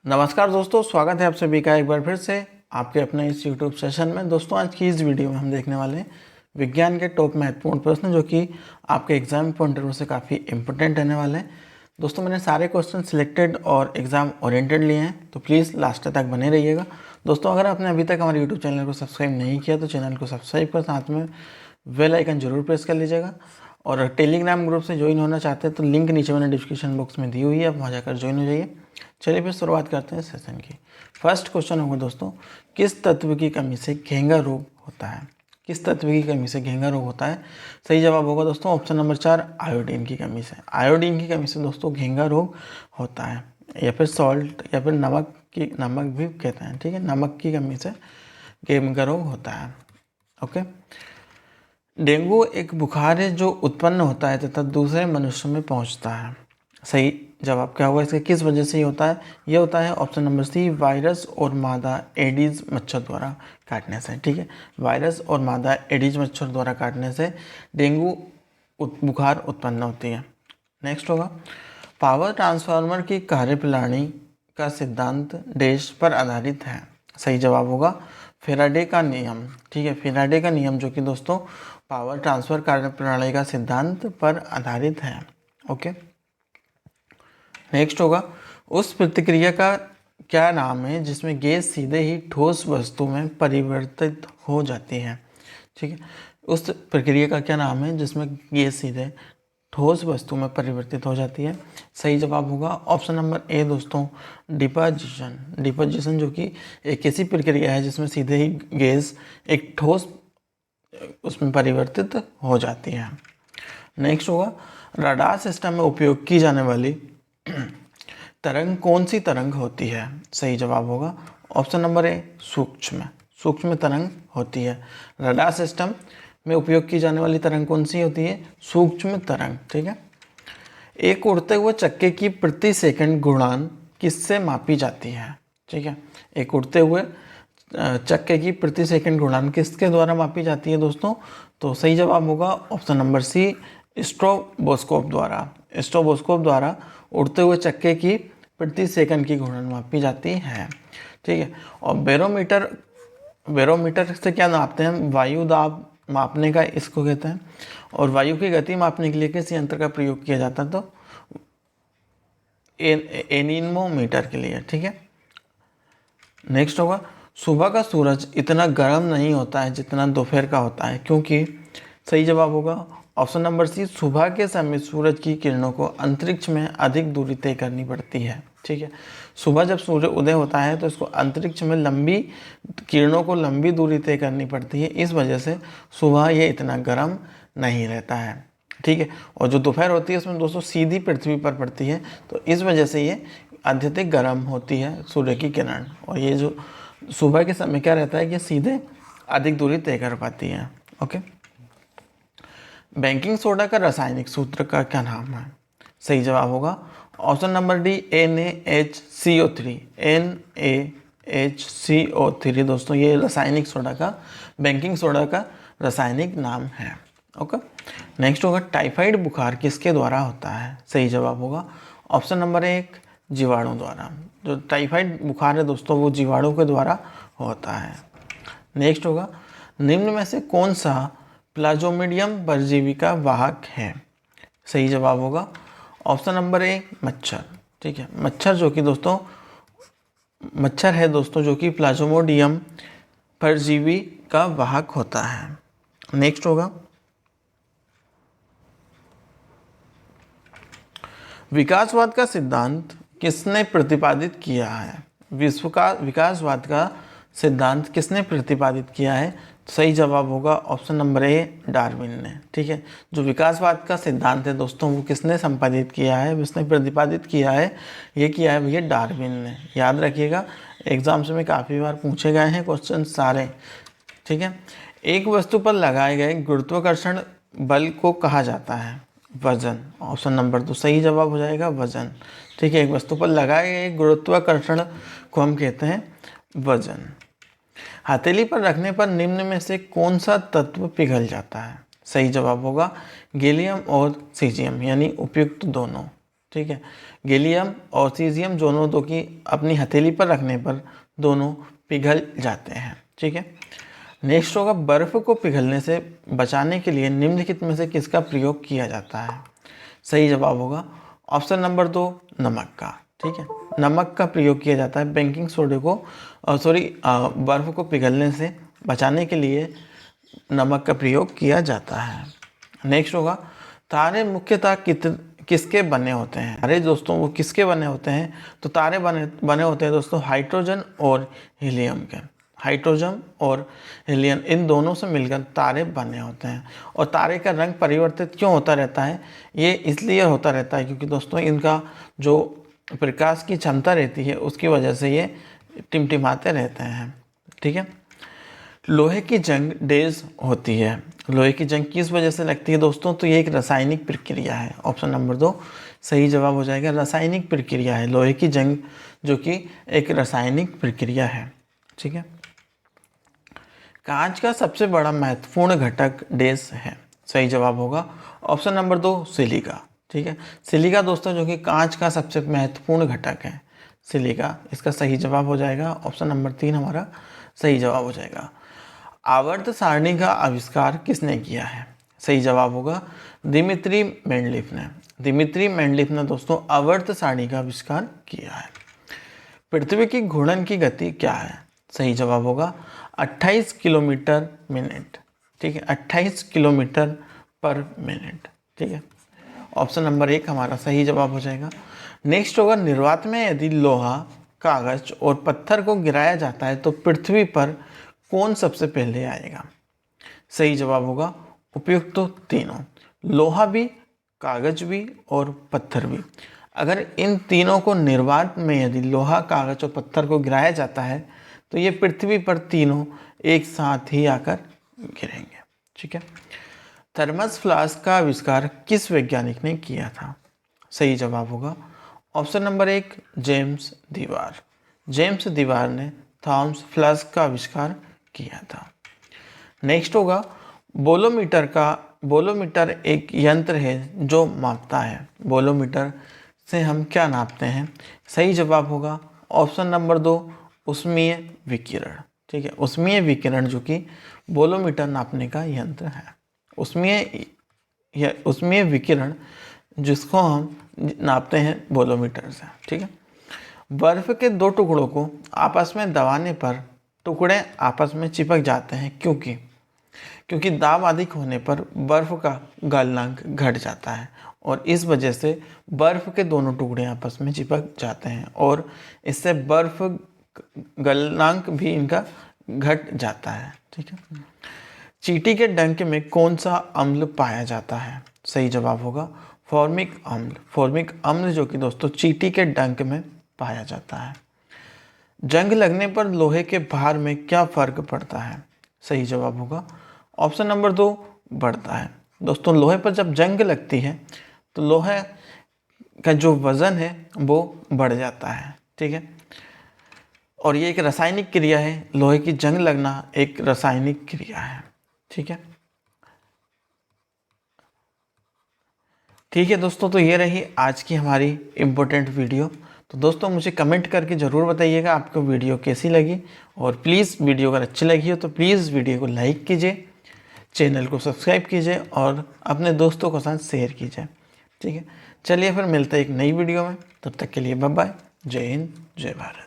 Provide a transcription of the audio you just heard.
नमस्कार दोस्तों, स्वागत है आप सभी का एक बार फिर से आपके अपने इस यूट्यूब सेशन में। दोस्तों आज की इस वीडियो में हम देखने वाले हैं विज्ञान के टॉप महत्वपूर्ण प्रश्न जो कि आपके एग्जाम पॉइंट ऑफ व्यू से काफ़ी इंपॉर्टेंट रहने वाले हैं। दोस्तों मैंने सारे क्वेश्चन सिलेक्टेड और एग्जाम ओरिएंटेड लिए हैं, तो प्लीज़ लास्ट तक बने रहिएगा। दोस्तों अगर आपने अभी तक हमारे यूट्यूब चैनल को सब्सक्राइब नहीं किया तो चैनल को सब्सक्राइब कर साथ में बेल आइकन जरूर प्रेस कर लीजिएगा। और टेलीग्राम ग्रुप से ज्वाइन होना चाहते हैं तो लिंक नीचे मैंने डिस्क्रिप्शन बॉक्स में दी हुई है, आप वहाँ जाकर ज्वाइन हो जाइए। चलिए फिर शुरुआत करते हैं सेशन की। फर्स्ट क्वेश्चन होगा दोस्तों, किस तत्व की कमी से घेंगा रोग होता है? किस तत्व की कमी से घेंगा रोग होता है? सही जवाब होगा दोस्तों ऑप्शन नंबर 4, आयोडीन की कमी से। आयोडीन की कमी से दोस्तों घेंगा रोग होता है, या फिर सॉल्ट या फिर नमक भी कहते हैं, ठीक है। नमक की कमी से घेंगा रोग होता है। ओके। डेंगू एक बुखार है जो उत्पन्न होता है तथा दूसरे मनुष्यों में पहुंचता है। सही जवाब क्या होगा इसका, किस वजह से ये होता है? ये होता है ऑप्शन नंबर सी, वायरस और मादा एडीज मच्छर द्वारा काटने से, ठीक है। वायरस और मादा एडीज मच्छर द्वारा काटने से डेंगू बुखार उत्पन्न होती है। नेक्स्ट होगा, पावर ट्रांसफार्मर की कार्यप्रणाली का सिद्धांत डैश पर आधारित है। सही जवाब होगा फेराडे का नियम, ठीक है। फेराडे का नियम जो कि दोस्तों पावर ट्रांसफर कार्यप्रणाली का सिद्धांत पर आधारित है। ओके। नेक्स्ट होगा, उस प्रतिक्रिया का क्या नाम है जिसमें गैस सीधे ही ठोस वस्तु में परिवर्तित हो जाती है? ठीक है, उस प्रक्रिया का क्या नाम है जिसमें गैस सीधे ठोस वस्तु में परिवर्तित हो जाती है? सही जवाब होगा ऑप्शन नंबर ए दोस्तों, डिपोजिशन। डिपोजिशन जो कि एक ऐसी प्रक्रिया है जिसमें सीधे ही गैस एक ठोस उसमें परिवर्तित हो जाती है। नेक्स्ट होगा, रडार सिस्टम में उपयोग की जाने वाली तरंग कौन सी तरंग होती है? सही जवाब होगा ऑप्शन नंबर ए, सूक्ष्म तरंग होती है। रडार सिस्टम में उपयोग की जाने वाली तरंग कौन सी होती है? सूक्ष्म तरंग, ठीक है। एक उड़ते हुए चक्के की प्रति सेकंड गुणांक किससे मापी जाती है? ठीक है, एक उड़ते हुए चक्के की प्रति सेकंड गुणांक किसके द्वारा मापी जाती है दोस्तों? तो सही जवाब होगा ऑप्शन नंबर सी, स्ट्रोबोस्कोप द्वारा। स्ट्रोबोस्कोप द्वारा उड़ते हुए चक्के की प्रति सेकंड की घूर्णन मापी जाती है, ठीक है। और बैरोमीटर से क्या नापते हैं? वायु दाब मापने का इसको कहते हैं। और वायु की गति मापने के लिए किस यंत्र का प्रयोग किया जाता है? तो एनीमोमीटर के लिए, ठीक है। नेक्स्ट होगा, सुबह का सूरज इतना गर्म नहीं होता है जितना दोपहर का होता है, क्योंकि? सही जवाब होगा ऑप्शन नंबर सी, सुबह के समय सूरज की किरणों को अंतरिक्ष में अधिक दूरी तय करनी पड़ती है, ठीक है। सुबह जब सूर्य उदय होता है तो इसको अंतरिक्ष में लंबी किरणों को लंबी दूरी तय करनी पड़ती है, इस वजह से सुबह ये इतना गर्म नहीं रहता है, ठीक है। और जो दोपहर होती है उसमें दोस्तों सीधी पृथ्वी पर पड़ती है, तो इस वजह से ये अत्यधिक गर्म होती है सूर्य की किरण। और ये जो सुबह के समय क्या रहता है कि सीधे अधिक दूरी तय कर पाती है। ओके। बेकिंग सोडा का रासायनिक सूत्र का क्या नाम है? सही जवाब होगा option number D, NaHCO3। NaHCO3 दोस्तों ये रासायनिक सोडा का, बेकिंग सोडा का रासायनिक नाम है। ओके। नेक्स्ट होगा, टाइफाइड बुखार किसके द्वारा होता है? सही जवाब होगा ऑप्शन नंबर 1, जीवाणु द्वारा। जो टाइफाइड बुखार है दोस्तों वो जीवाणु के द्वारा होता है। नेक्स्ट होगा, निम्न में से कौन सा प्लाज्मोडियम परजीवी का वाहक है? सही जवाब होगा ऑप्शन नंबर ए, मच्छर, ठीक है। मच्छर है दोस्तों जो कि प्लाज्मोडियम परजीवी का वाहक होता है। नेक्स्ट होगा, विकासवाद का सिद्धांत किसने प्रतिपादित किया है? विश्व का विकासवाद का सिद्धांत किसने प्रतिपादित किया है? सही जवाब होगा ऑप्शन नंबर ए, डार्विन ने, ठीक है। जो विकासवाद का सिद्धांत है दोस्तों वो किसने संपादित किया है, किसने प्रतिपादित किया है? ये किया है भैया डार्विन ने। याद रखिएगा, एग्जाम्स में काफ़ी बार पूछे गए हैं क्वेश्चन सारे, ठीक है। एक वस्तु पर लगाए गए गुरुत्वाकर्षण बल को कहा जाता है? वजन। ऑप्शन नंबर 2 सही जवाब हो जाएगा, वजन, ठीक है। एक वस्तु पर लगाए गए गुरुत्वाकर्षण को हम कहते हैं वजन। हथेली पर रखने पर निम्न में से कौन सा तत्व पिघल जाता है? सही जवाब होगा गैलियम और सीजियम, यानी उपयुक्त दोनों, ठीक है। गैलियम और सीजियम दोनों दो की अपनी हथेली पर रखने पर दोनों पिघल जाते हैं, ठीक है। नेक्स्ट होगा, बर्फ़ को पिघलने से बचाने के लिए निम्नलिखित में से किसका प्रयोग किया जाता है? सही जवाब होगा ऑप्शन नंबर 2, नमक का, ठीक है। नमक का प्रयोग किया जाता है बेकिंग सोडे को बर्फ़ को पिघलने से बचाने के लिए नमक का प्रयोग किया जाता है। नेक्स्ट होगा, तारे मुख्यतः किसके बने होते हैं? अरे दोस्तों, वो किसके बने होते हैं? तो तारे बने होते हैं दोस्तों हाइड्रोजन और हीलियम के। हाइड्रोजन और हीलियम इन दोनों से मिलकर तारे बने होते हैं। और तारे का रंग परिवर्तित क्यों होता रहता है? ये इसलिए होता रहता है क्योंकि दोस्तों इनका जो प्रकाश की क्षमता रहती है उसकी वजह से ये टिमटिमाते रहते हैं, ठीक है। लोहे की जंग डेज होती है। लोहे की जंग किस वजह से लगती है दोस्तों? तो ये एक रासायनिक प्रक्रिया है। ऑप्शन नंबर 2 सही जवाब हो जाएगा। रासायनिक प्रक्रिया है लोहे की जंग, जो कि एक रासायनिक प्रक्रिया है, ठीक है। कांच का सबसे बड़ा महत्वपूर्ण घटक डेज है। सही जवाब होगा ऑप्शन नंबर 2 सिलिका, ठीक है। सिलिका दोस्तों जो कि कांच का सबसे महत्वपूर्ण घटक है, सिलिका इसका सही जवाब हो जाएगा। ऑप्शन नंबर 3 हमारा सही जवाब हो जाएगा। आवर्त सारणी का आविष्कार किसने किया है? सही जवाब होगा दिमित्री मेंडलीफ ने। दिमित्री मेंडलीफ ने दोस्तों आवर्त सारणी का आविष्कार किया है। पृथ्वी की घूर्णन की गति क्या है? सही जवाब होगा 28 किलोमीटर मिनट, ठीक है। 28 किलोमीटर पर मिनट, ठीक है। ऑप्शन नंबर 1 हमारा सही जवाब हो जाएगा। नेक्स्ट होगा, निर्वात में यदि लोहा, कागज और पत्थर को गिराया जाता है तो पृथ्वी पर कौन सबसे पहले आएगा? सही जवाब होगा उपयुक्त तो तीनों, लोहा भी, कागज भी और पत्थर भी। अगर इन तीनों को निर्वात में यदि लोहा, कागज और पत्थर को गिराया जाता है तो ये पृथ्वी पर तीनों एक साथ ही आकर गिरेंगे, ठीक है। थर्मस फ्लास्क का आविष्कार किस वैज्ञानिक ने किया था? सही जवाब होगा ऑप्शन नंबर 1 जेम्स दीवार। जेम्स दीवार ने थर्मस फ्लास्क का आविष्कार किया था। नेक्स्ट होगा, बोलोमीटर एक यंत्र है जो मापता है। बोलोमीटर से हम क्या नापते हैं? सही जवाब होगा ऑप्शन नंबर 2 उष्मीय विकिरण, ठीक है। उष्मीय विकिरण जो कि बोलोमीटर नापने का यंत्र है। उष्मीय विकिरण जिसको हम नापते हैं बोलोमीटर से, ठीक है। बर्फ के दो टुकड़ों को आपस में दबाने पर टुकड़े आपस में चिपक जाते हैं, क्योंकि दाब अधिक होने पर बर्फ का गलनांक घट जाता है और इस वजह से बर्फ के दोनों टुकड़े आपस में चिपक जाते हैं और इससे बर्फ गलनांक भी इनका घट जाता है, ठीक है। चींटी के डंक में कौन सा अम्ल पाया जाता है? सही जवाब होगा फॉर्मिक अम्ल। फॉर्मिक अम्ल जो कि दोस्तों चींटी के डंक में पाया जाता है। जंग लगने पर लोहे के भार में क्या फर्क पड़ता है? सही जवाब होगा ऑप्शन नंबर 2 बढ़ता है। दोस्तों लोहे पर जब जंग लगती है तो लोहे का जो वजन है वो बढ़ जाता है, ठीक है। और ये एक रासायनिक क्रिया है, लोहे की जंग लगना एक रासायनिक क्रिया है, ठीक है। ठीक है दोस्तों, तो ये रही आज की हमारी इम्पोर्टेंट वीडियो। तो दोस्तों मुझे कमेंट करके ज़रूर बताइएगा आपको वीडियो कैसी लगी, और प्लीज़ वीडियो अगर अच्छी लगी हो तो प्लीज़ वीडियो को लाइक कीजिए, चैनल को सब्सक्राइब कीजिए और अपने दोस्तों के साथ शेयर कीजिए, ठीक है। चलिए फिर मिलते हैं एक नई वीडियो में, तब तक के लिए बाय बाय। जय हिंद, जय भारत।